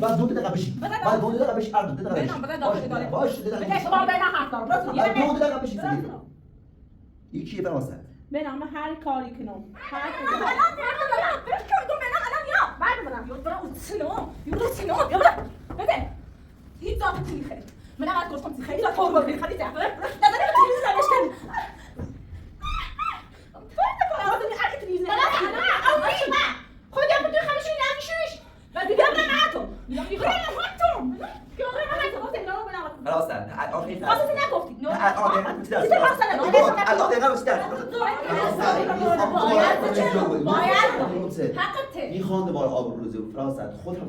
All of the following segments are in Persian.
بعد 2 دقیقه بشی بعد 2 دقیقه بشی هر 2 دقیقه بشی باشه 2 دقیقه شما به من حرف دارم بعد 2 دقیقه بشی یکی فراسته به نام هر کاری کنم هر کاری هیچ ذات خیلی من هم گفتم خیلی ذات خیلی خیلی ذات نظر تلویزیون نشکن خودم بودی خمیشون نمیشوش و دیگه من ناتو میگم فراسته خاصی نگفتی میخوان دوباره آبرو روزی فراسته خود هم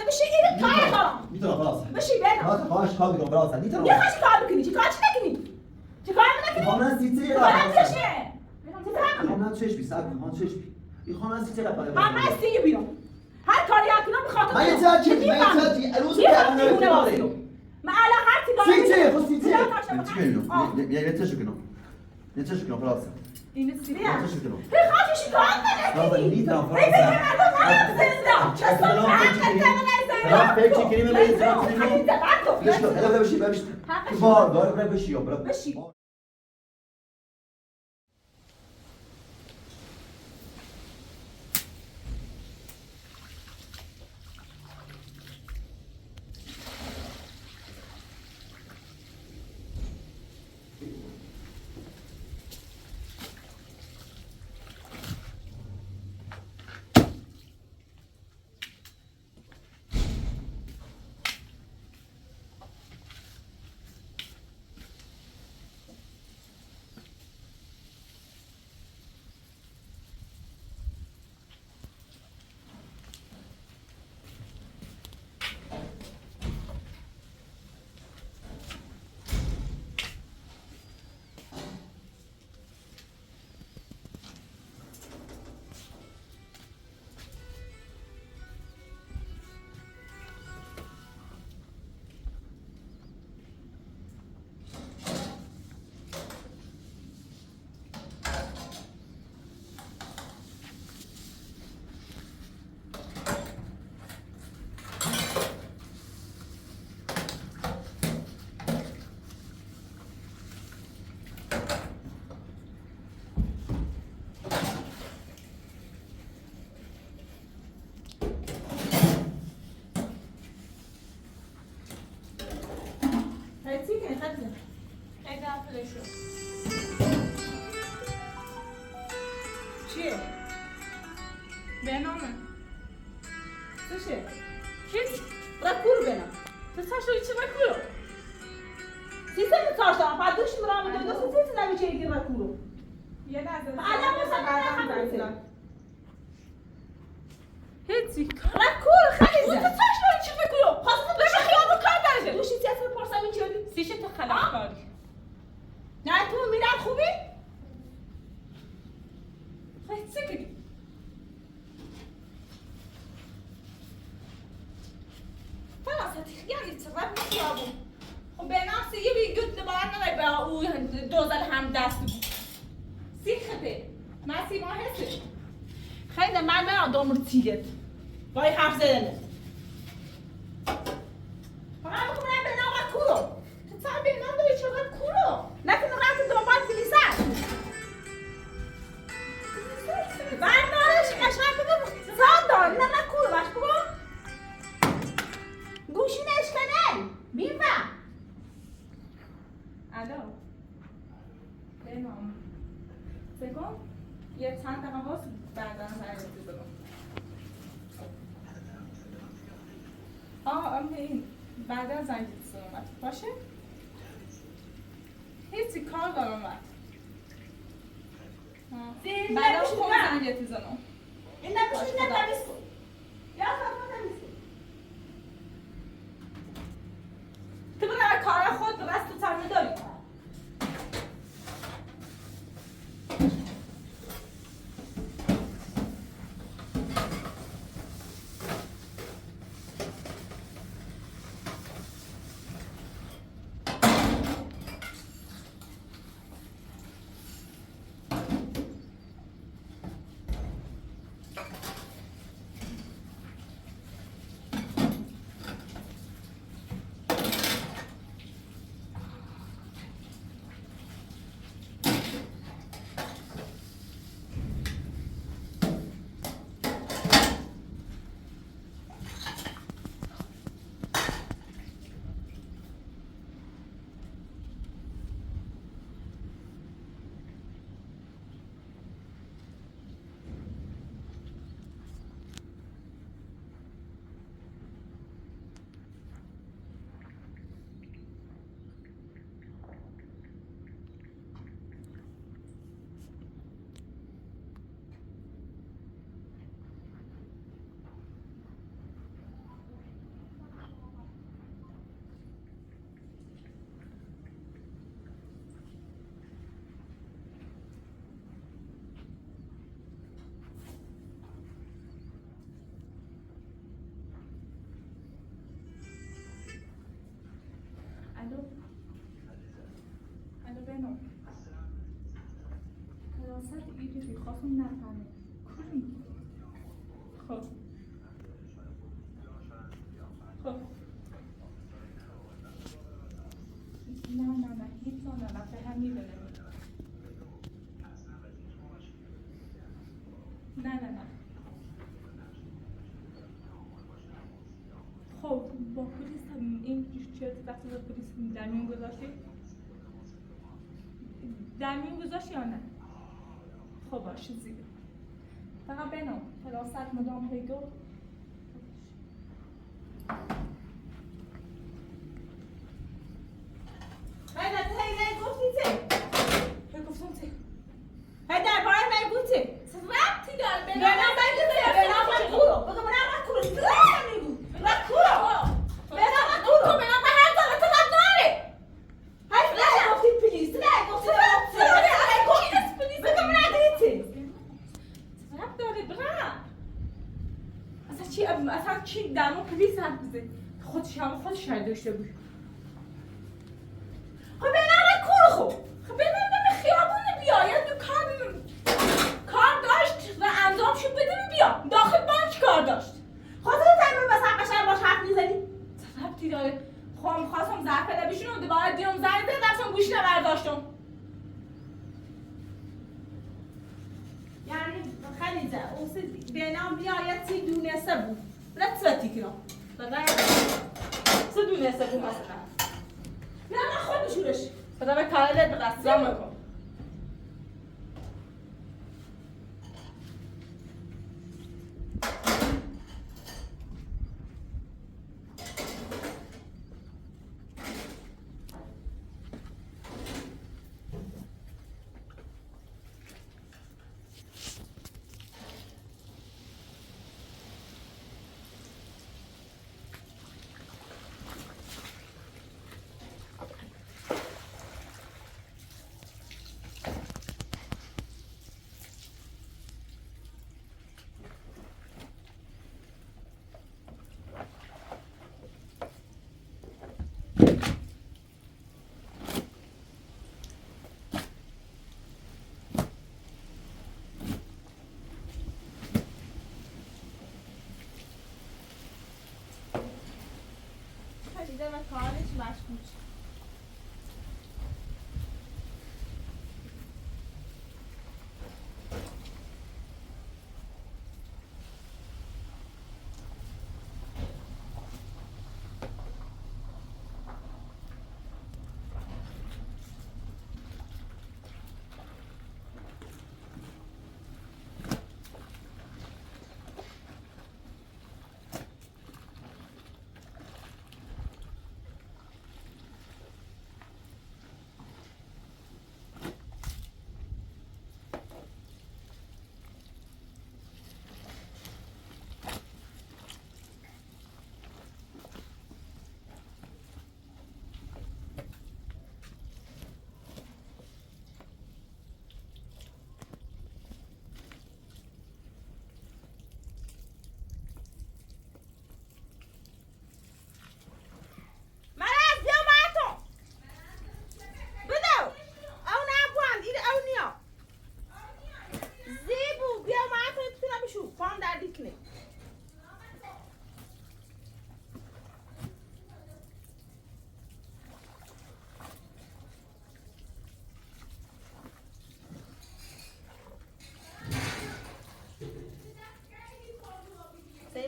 بشی اینو کار دارم میتونم فراسته بشی برم خواهش کار میکنم فراسته میتونم یه خواهش کار بکنی چی کار نکنی چی کار نکنی خواهن سیتی کارم چشه خواهن چش بی سب خواهن چش بی این خواهن سیتی قبل همه سیگه بیرون هر کاری کنم بخاطر من یه تاکی روز من الان هر چی دارم سیتی خود سیتی یه تشو کنم یه تشو کنم فراسته این سیتی یه تشو کنم خواهشی کار نکنی میتونم فراسته فکر کنیم بشی بار داره بشی بشی چیه؟ بنامه چشه؟ هیچ رکور بنام تو ساشو چی بکو سیستم تاشا پادوش مرام دو سیستم نمیشه یکی رکورو یه لحظه الان مثلا هیچی رکور خیلی تو ساشو چی بکو خاصه بشه خیابون کار داره دوشی تیاتر پرسم این چیه؟ سیشه تو خلاف کاری نه تو میرم خوبی؟ هیچی کنی فراستی خیلی چقدر میخوابم خب به نفسه یه بیگوت لبارن نمای با او دوزل هم دست سیخته من سیما هسته خیلی من آدم رو تیگت وای حرف زدنه من بکنم به نام رکورو تو تا به نام داری چقدر کورو نکنم رفت دنبال کلیسر بردارش قشنگ بگو زاد دار نه رکورو باش بگو گوشی نشکنه بیمه الو بنام سکن یه چند دقیقه باست بعدا سرگرد بگم این بعد از زنگ اومد باشه هیچی کار دارم من بعد خود زنگ زنم این نمیشه نه تمیز کن یا خواهد تمیز کن تو بگه کار خود به بست تو تنه داری خب نه هیچ نه به هم میدونه نه خب با پلیس این چه وقتی با پلیس در میون گذاشتی؟ در میون گذاشتی یا نه؟ خب باشه زیده فقط بنام حراست مدام پیگو چی در مورد پلیس حرف می‌زنی؟ خودش شاید داشته بود. خب بنام کورو خب بنام به خیابون بیا یا تو کار داشت و انجامشو بده بیا داخل بانک کار داشت. خودت هم مثلا قشنگ باش حرف می‌زنی؟ ربطی داره. خب خواستم ظرف لبیشون رو دوباره دیوم زنگ زدم گوش نبرداشتم. یعنی خلیزه اوسی بنام بیاید سی دونسته بود. لطفتی کنم سه دونسته بود مثلا نه خود بشورش بدا به کارلت به قصدم نکن و کارش مشغول شد.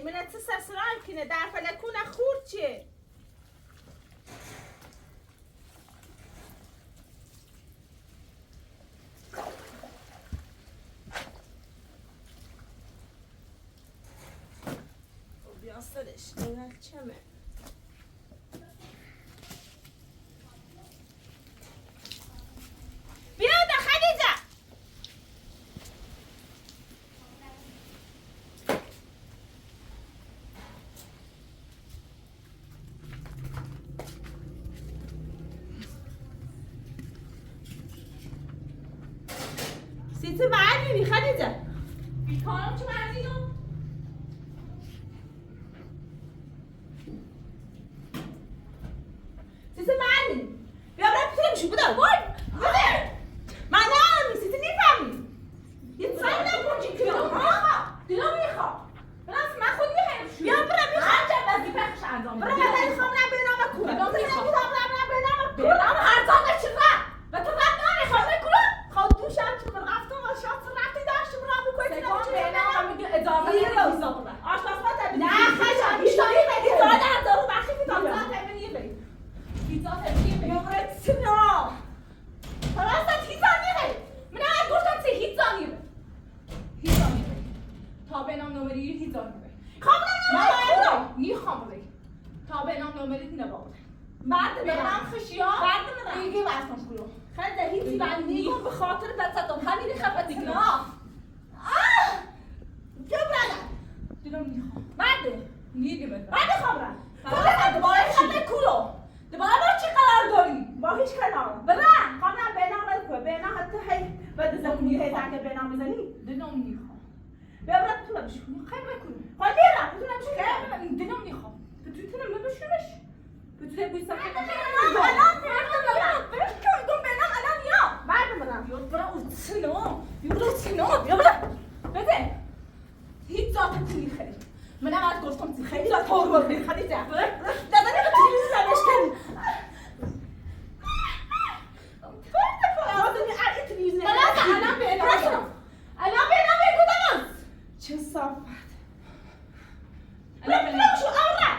من تسرسران کنه در فلکون خورد چه؟ بیاستدش نگاه چمه سیتی معلمی خدیجه بیکارم چه مردیدم سیتی معلمی بیا برای پیتره بشو بودم وای من نمی سیتی نیفهمی یه سایی نپرچی کنم آقا دینا میخوام برای من خود میخوایم بیا برای میخوام جب از دیپخش انجام برای یورتنا فراستی زنیه من از گفتم سه هیچ زنیه تا به نام نمری هیچ زنیه خامنم میخوام بگم تا به نام نمری نبود بعد برام خشیا بعد من دیگه واسم کلو خیلی هیچی بندی به خاطر دستم همین خبرتی نه جبران دیدم میخوام بعد میگه بعد خبرم بعد دوباره خبر کلو دوباره با چی قرار داری با هیچ کنار برام خامنم بینام رو بینام حتی هی بعد زمینی هی تاکه بینام بزنی دیدم میخوام ببرم تو نمیشه خیلی کنی خالی را تو نمیشه خیلی دیدم میخوام تو تونم نمیشونش تو بوی سفید الان بردم بینام الان یا بردم یاد برام اوتسنو یا برام بده هیچ ذات تیلی خیلی منم از گفتم خیلی ذات تور خیلی خدیجه دادن رو تیلی زنشتن الان بینام بگو چه صافت شو آوره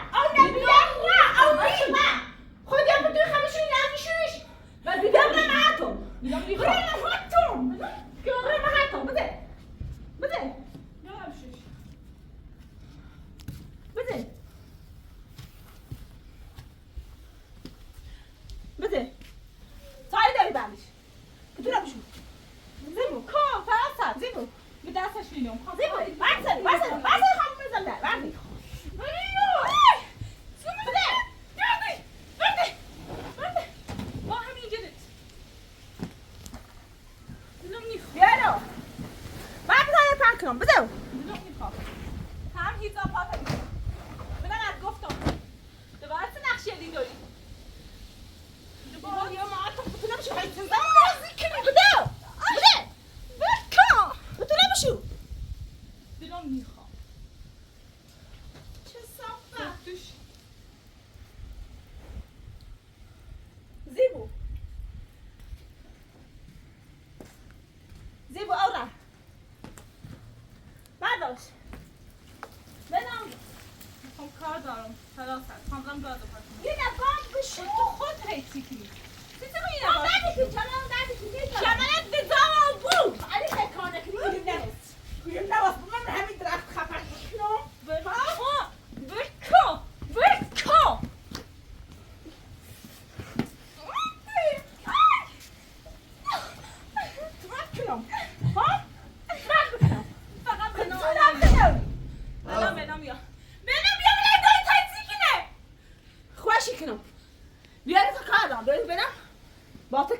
خودم تو خمشون نمیشوش و دیگه برم میگم میخوام بده سایی داری بندش تو نمیشو زیبو کام فرصت زیبو به دستش میلوم زیبو بسه خانم بزن در بردی با همین جدید بیایو بعد بزن پنگ کنم بزن هم هیچ آپاتا منم از گفتم دوباره چه نقشی دی داری دوباره یا ما تو نمیشه باید زن بازی کنی بده تو نمیشو دلم میخوام چه صافت توش زیبو آورا برداش بنام میخوام کار دارم فراستی خواندم داده پرسیم یه نفر بشو تو خود حیثی کنی دیدم این نفر شمالت به دام برو علی خیلی کار نکنی کلیم نواست من همین درخت خفر کنم برکو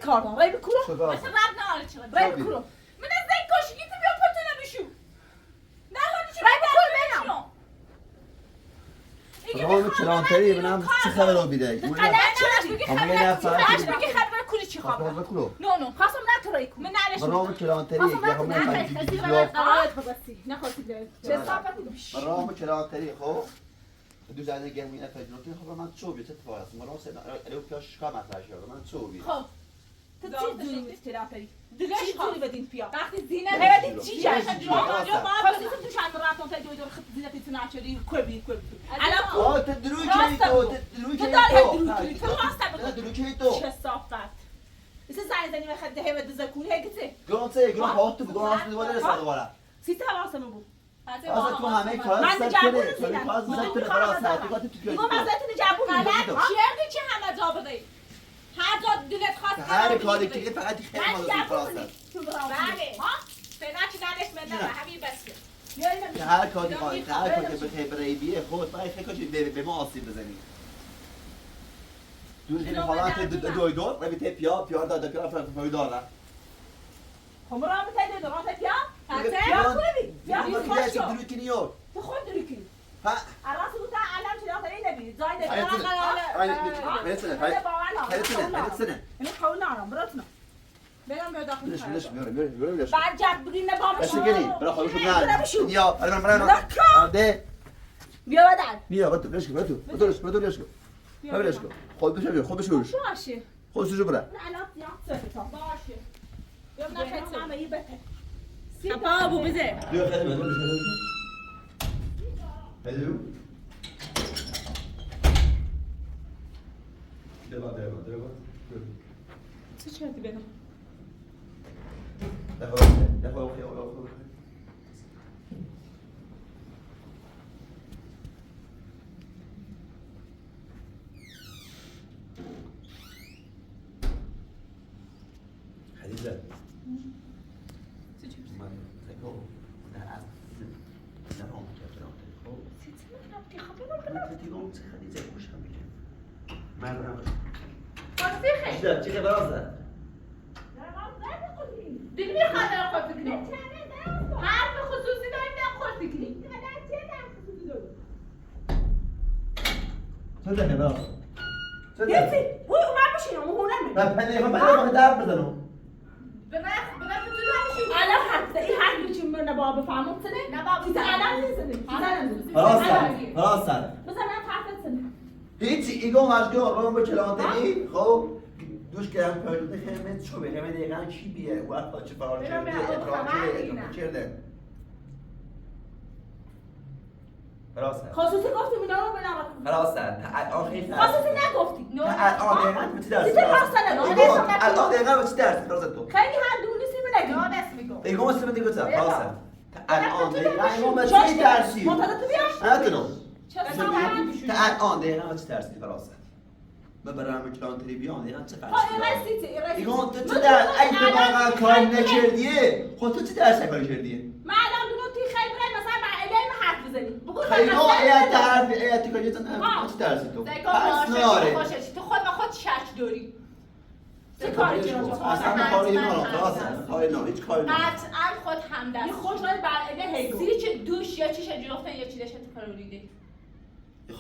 کاردم رای بکولو مثل رب نهاره چقدر رای بکولو من از این کاشگی تو بیا پتو نمیشو نه حالی چه رای بکول بینم رام کلانتری بنام چه خبر رو بیده همه یه نفر بگی خبر کولی چی خبر نه خواستم نترایی کن من نرش رام کلانتری یه همه خیلی قرارت بگستی نخواستی چه صافتی بیش رام کلانتری خب دو زنه گرمینه تجربه خب من چوبی چه اتفاقی است من واسه الو پیاش کام مطرح شده من چوبی خب تو چی دوری می‌ترافی دلش دوری بدین پیا وقتی زینه بدین چی جاش جواب خاصی تو چند راتون تا دوی دور خط زینه تو ناچری کوبی الان تدروی کی تو تدروی کی تو چه صافت ایسه زنی میخواد ده و دزکون هیگته گران هات تو گران دوباره رسد دوباره سیتا واسم بود از تو همه کار سر کنه تو کار زد تو خلاص تو تو میگم ازتون جواب غلط چیه چه همه جا بده هر جا دلت خواست هر کاری که فقط خیلی مال خلاص بله ها فعلا چی نداشت من نه همین بس هر کاری که به خبره بیه خود برای فکر به ما آسیب بزنی دور حالات دوی دور و به پیا داده پیا فرق داره خب را به دو دور پیا یا خوش دروی کنیو تو خود دروی کنی ها الان تو علم چرا داری نبی زاید سنه این خون نارم براتنا برام به داخل برش بعد جاب بگین نبام بس گلی برا خودش نه یا برام ده بیا بدل بیا تو برش برش خود بشه باشه خودش رو بره الان زیاد تا باشه بیا نخیت همه ای بته خپا ابو بزه بیا خدمت هلو دبا داره با چه چرتی بدم دفعه حديثة من تكو لا نرام كذا تكو رفتی خبر من تيجون حديثة وش هم بيجي ما نرام خاصی لا تيجي براسة دیگه میخواد خود فکری حرف خصوصی داریم نه خود فکری صدق يا براسة یتی وای اومد بشین اما هونمه من درب بزنم به من تو نمیشی الان حرف زدی این حرف چی من بابا بفهمم سنه نه بابا چیز الان نیست فراسة بزن من حرف سنه هیچی ایگو مشکل رو به کلانتری خب دوش کردم پایدوده خیمه چو به خیمه دقیقا چی بیه و حتی چه فرار کرده اترام کرده فراسة خصوصی گفتیم اینا رو بنام فراسة تا الان خیلی خصوصی نگفتی تا الان دقیقا به چی درسی چیز فراسة الان دقیقا به چی درسی فراسة تو خیلی هر دونی سیمی نه نگی دست میگم ایگو مسلم دیگه تا فراسة تا الان دقیقا ایگو به چی درسی منتظر تو بیام نتونم چه تا الان دقیقا به چی درسی فراسة ببرم کلانتری بیام دقیقا چه ها فرسی این رسیتی ایگو تو چه در ای واقعا کار نکردیه خود تو چه درس کاری کردیه من الان دونو تی خیلی برای مثلا با علم حرف بزنی بگو خیلی ایت حرف ایت کاری تو چه درسی تو پس ناره تو خود به خود شک داری چه کاری کردی اصلا کاری نه خلاص کاری نه هیچ کاری نه قطعا خود هم یه دست خوش باید بر علم هیدو سی چه دوش یا چیش جلوفتن یا چی داشته تو کارو لیده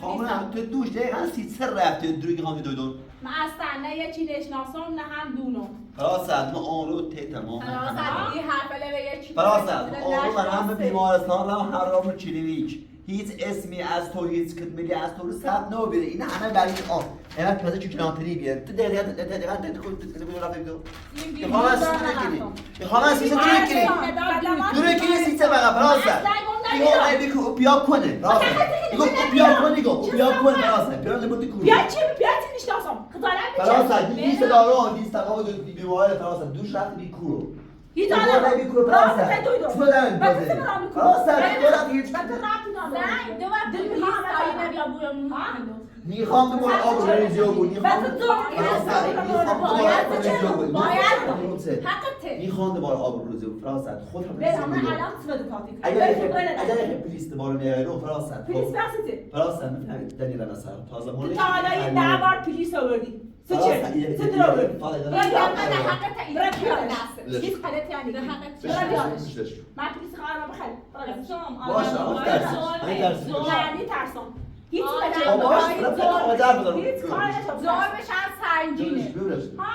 خامنه تو دوش دقیقا 33 رفته دروی خواهی دویدون من اصلا نه یه چی نشناسم نه هم دونم فراسد ما آنرو تی تمام فراسد این حرف به یه چی فراسد آنرو من همه بیمارستان را حرام کلینیک هیچ اسمی از تو هیچ کدومی از تو رو ثبت نبیده این همه برای آن اینا پس چه کلانتری بیاد تو دقیقا تو خود تو رفت دو خامنه سیستم کنی خامنه سیستم کنی دونه کنی سیستم بقى فراسد ایگو ای بیکو بیا کنه فراسد ایگو بیا کنه ایگو بیا کنه فراسد بیا نبودی کنه بیا چی بیا چی نشناسم خجالت میکشم فراسد دیست دارون دیست تمام بیمار فراسد دوش رفت بیکورو هیچ آدم آدم بیکورو فراسد تو دارن بس من میکنم فراسد تو رفت هیچ من تو رابطی ندارم زنگ دو وقت دل میخوام آینه بیا بورم میخوام تو برو آب ریزی بود میخوام بس تو حقته میخوام دوباره آب ریزی بود فراسد خود هم برم من الان سواد کاتی اگر پلیس دوباره میاد فراسد پلیس بسیته فراسد میفهمید دلیل نصر تازه تو تا حالا این 10 بار پلیس آوردی چه چه در آوردی برای پیاده دسته هیچ غلطی یعنی برای پیاده من پلیس خواهرم بخیر یعنی ترسم هیچ هیچ کار نشد ضربش هم سنگینه ها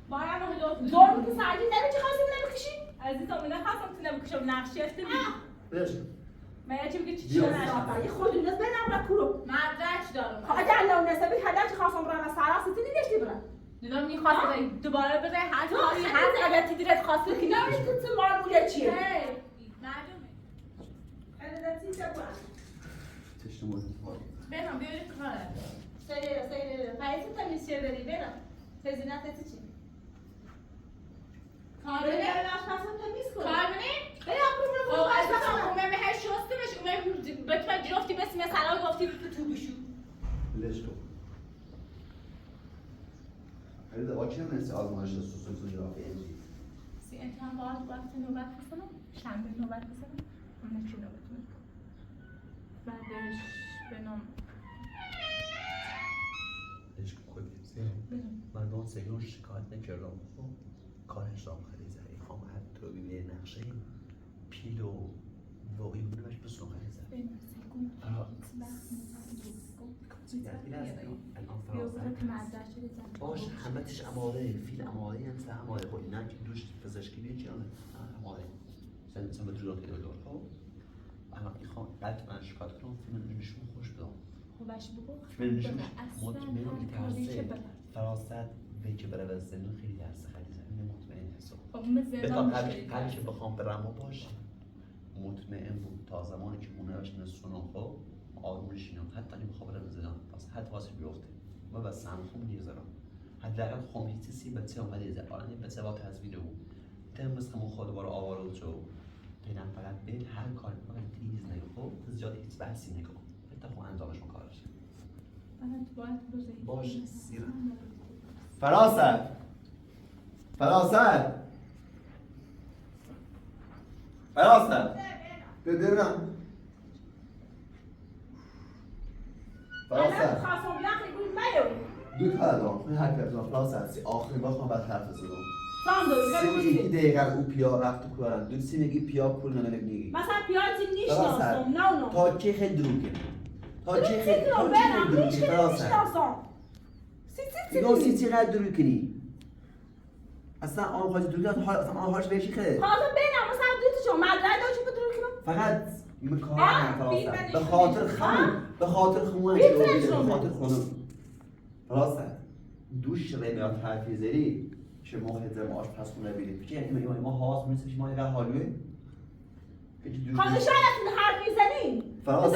باید ضرب که سنگین نمی چه خواستیم نمیکشی عزیزم من نخواستم تو نمیکشم نقشی هستی من یه چی بگه چی یه خود اونست بینم را کرو مدرک دارم اگر لو نسبی هدف خواستم برم و سراستی نگشتی برم دیدم میخواست دوباره بره هر کاری هر غلطی دیرت خواسته که نمیشه تو معلومه چیه معلومه خیلی چه کنم برم بیاری کاره سیره پاییز تمیز شه بری برم تزینت چی کارونه نشناسم تمیز کنم کارونه برم برو اومه به هر شسته بش اومه بتونه جرفتی بس مثلا گفتی تو بشو ليش تو؟ هل ده واقعا نسي آزمایش سوسیوگرافی انجی؟ سی امتحان باید وقت نوبت بزنم شنبه نوبت بزنم اون چی نوبت کنم بعدش بنام ليش كويس؟ من دون سيون شکایت نکردم خب کارش را خیلی ضعیف خواهم حتی ببینه نقشه پیلو واقعی بوده باش بسرم خیلی ضعیف باش همه تیش اماره فیل اماره هم سه اماره خود نه که دوش پزشکی بیه که اماره مثلا به جلوت دور خب الان میخوام قطعا شکایت کنم فیلم نشون خوش بدم خوبش بگو فیلم نشون مطمئن ترسه فراست به که بره به زندون خیلی درسه خیلی زمین مطمئن حساب بتا قبل که بخوام برم و باشه مطمئن بود تا زمانی که مونه باشه نسونم خب آروم نشینم حتی اگه بخوام برم زندان پس حتی واسه بیفته و بس سمخوم نیزارم حداقل خميسي بتسوي ماليزا أنا بتسوي تصويره تم بس كم خود بارا آوارد شو تینم فقط بین هر کاری فقط تیز نگو زیاد هیچ بحثی نگو اتفاق انجامش کارش باشه سیرم فراست بدرم فراست دو تا دارم من هر کاری دارم فراست آخرین بار بعد حرف زدم سیمگی دقیقا او پیا وقت کارن دو سیمگی پیا کل نمیگی مثلا پیاتی نیشناسم نه تا چه خیلی دروگه تا چه خیلی دروگه فراست سی چقدر دروگ کنی اصلا آن خواهد دروگ کنی اصلا آن خواهش بهشی خیلی حالا بینم مثلا دوست شما مدرعه داشتی به دروگ کنم فقط مکانم فراست به خاطر خمون به خاطر خمون فراست دوش رمیات حرفی زری چه موقع زم آشپزخونه برید چه ما هاست میشه ما اینقدر حالوه حالا شاید حرف میزنی فراست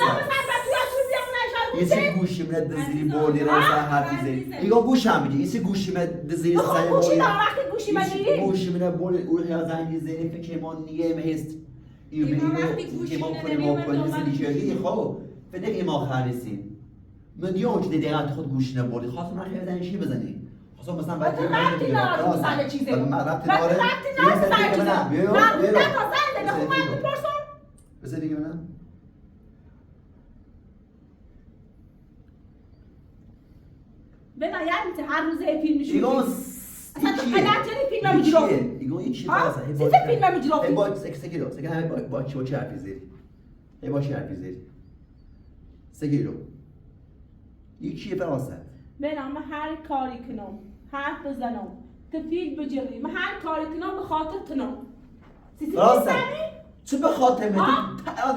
یه چه گوشی من دزیری بردی رسا حرف میزنی ایگا گوشم میگی یه گوشی من دزیری سعی گوشی دارم وقتی گوشی من دیگه گوشی من برد اون یا زنگ زنی فکر ما نیه مهست که ما کنیم مثل خب فکر ما خریسیم من دیگه که دقیقا خود گوشی نبردی خواستم من خیلی زنی چی بزنی خواستم مثلا بعد ربطی نداره مثلا چیزه ربطی نداره بسه دیگه منم بنا یعنی هر روز فیلم میشونی ایگون اصلا تو قلعه فیلم میگیرم ایگون یه چی هست سیت فیلم میگیرم ای با سکیلو سکیلو با چی حرفی زیر ای با چی حرفی زیر سکیلو یکی فرانسه بنا من هر کاری کنم حرف بزنم تفیل بجری من هر کاری کنم به خاطر تنم فرانسه چه به خاطر میدی؟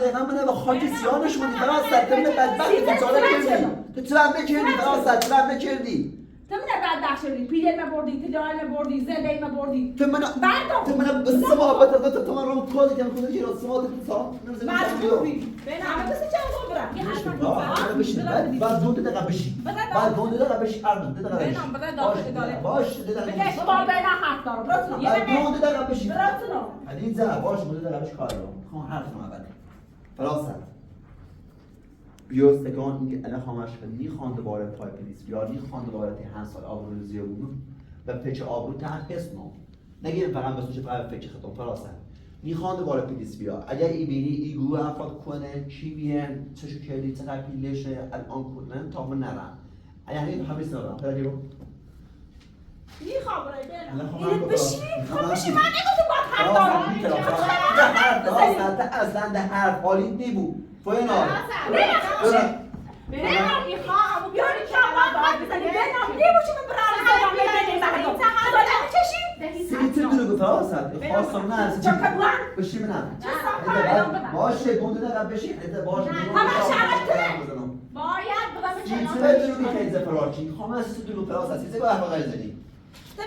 دقیقا منه به خاطر سیانش بودی فرانسه تو منه بدبختی بچاله کردی تو چرا بکردی فرانسه چرا بکردی تو منه بدبخت شدی پیله مبردی تلال مبردی زنده مبردی تو منه بس محبت تو من رو کلی کم خودت که راست ما تو مجبوری بنا بس چند برم یه حرف بعد دو دقیقه بشی بعد دو دقیقه بشی دو دقیقه باش بگه با بنا حرف دارم براتون بعد دو دقیقه بشی براتون حدید زن باش دو دقیقه بشی کار دارم خواهم حرف کنم اول فرانسه بیوستگان این انا خامش نی خانده باره پای پلیس یا نی خانده باره تی هن سال آبرو زیاد بود و پچ آبرو ته اسمو نگیر فقط بسوچه فقط فکر خطم فرانسه نی خانده باره پلیس بیا اگر ای بینی ای گروه افراد کنه چی بیان چشو کردی چقدر پیلشه الان کنن تا من نرم یعنی حبیس ندارم خیلی رو نی خبره برم بشی من نگو تو باید حرف دارم اصلا ده حرف حالیت نیبود فوینا بنام میخوام بیاری کامل باید بزنی بنام نمیشه من برام سیت دروگ فرانسه خواستم نه بشی منم باشه گنده دقیقه بشی باشه باید سیت دروگی خیلی فرارچی خواهم سیت دروگ فرانسه سیت باید بقیه زنی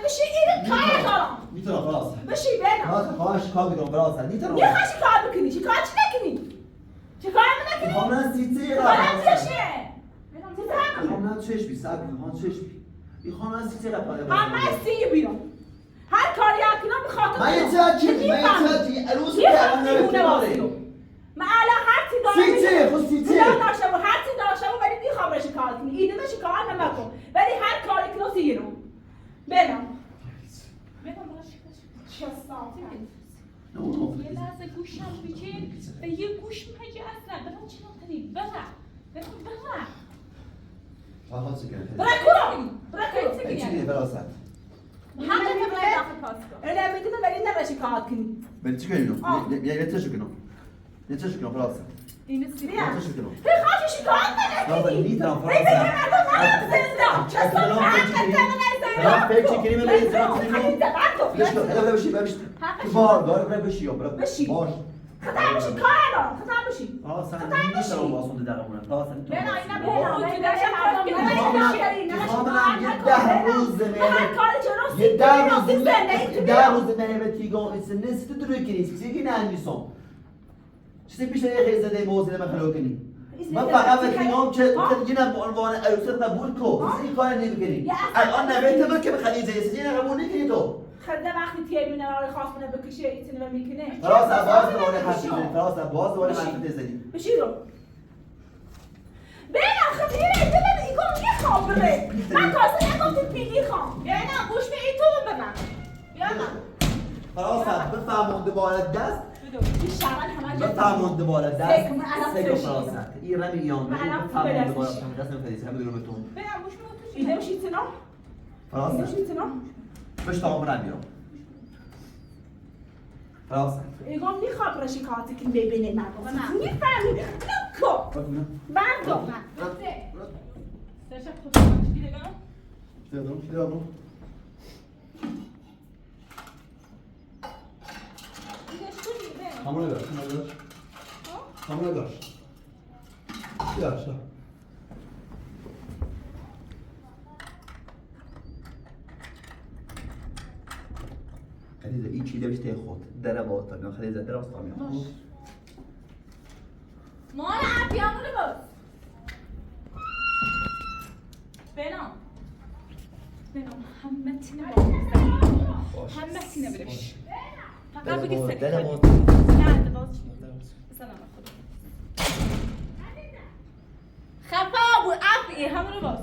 بشی اینو کار دارم میتونم فرانسه بشی بنام خواهش کار بکنم فرانسه میتونم یه خواهش کار بکنی چی کار چی نکنی چه کار نکنی؟ خواهم سیتی خواهم چشه خواهم چش بی سب خواهم چش بی خواهم سیتی قپاره همه سی بیرون هر کاری کنم به خاطر من یه چه عروس کردم نمیتونه من الان هر چی دارم سیتی خود سیتی داشته و هر چی داشته و ولی بیخوابرش کار کنی ایده بشه کار نمکن ولی هر کاری کنم سیرم برم چه ساعتی یه لحظه گوشم بیچه به یه گوش میگه اصلا برام چی نکنی برم چی فرانسه همه که باید داخل پاس کن اله میدونه ولی نباشی کار کنی بری چی کنیم؟ یه تشو کنم فرانسه اینو سیریه؟ یه تشو کنم خواهشی کار نکنی نیترم فرانسه فکر کنیم بری فرانسه بشی بار داره بشی باش خطر بشی کار ندارم خطر بشی نیستم واسه دقیقه مونه فرانسه بنا اینا ده روز منه تیگان نسیت دروی کنی چیزی نمیسم چیزی پیش یه خیلی زده موزه من خلو کنی من فقط میخوام که ترجینا به عنوان عروس قبول کو این کار نمی‌کنی الان نویت من که بخری جیسی نه قبول نکنی تو خدا وقتی تیمی نرای خاص منو بکشه ایتونه میکنه خلاص باز دوباره حرف بزنی خلاص باز دوباره حرف بزنی بشیرو بنا خبیره دلم ایگون میخوام بره من تازه نگفتم پیلی خوام بنا گوش به این تو ببن یالا خلاص بفهمون دوباره دست این شغل همه جا بفهمون دوباره دست سکم الان سکم فرشی. خلاص این رمی یام بفهمون دوباره دست نمی‌فهمی همه دورمتون بنا گوش به تو اینه میشه ایتنا خلاص اینه میشه ایتنا باش تمام نمیام خلاص ایگون میخواد رشیکاتی که ببینه من میفهمی نکو بردو سرشا خودم چی دیگه دیدم دیگه شوری بنا همون نگاش همون نگاش شو خلیزه این چیده بشته خود دره با تا خلیزه دره واسه میام مال عبیامونو باز بنا همه تینه همه تینه برش فقط بگی سکت دره با نه باز سلام خدا خفا بود عبی همونو باز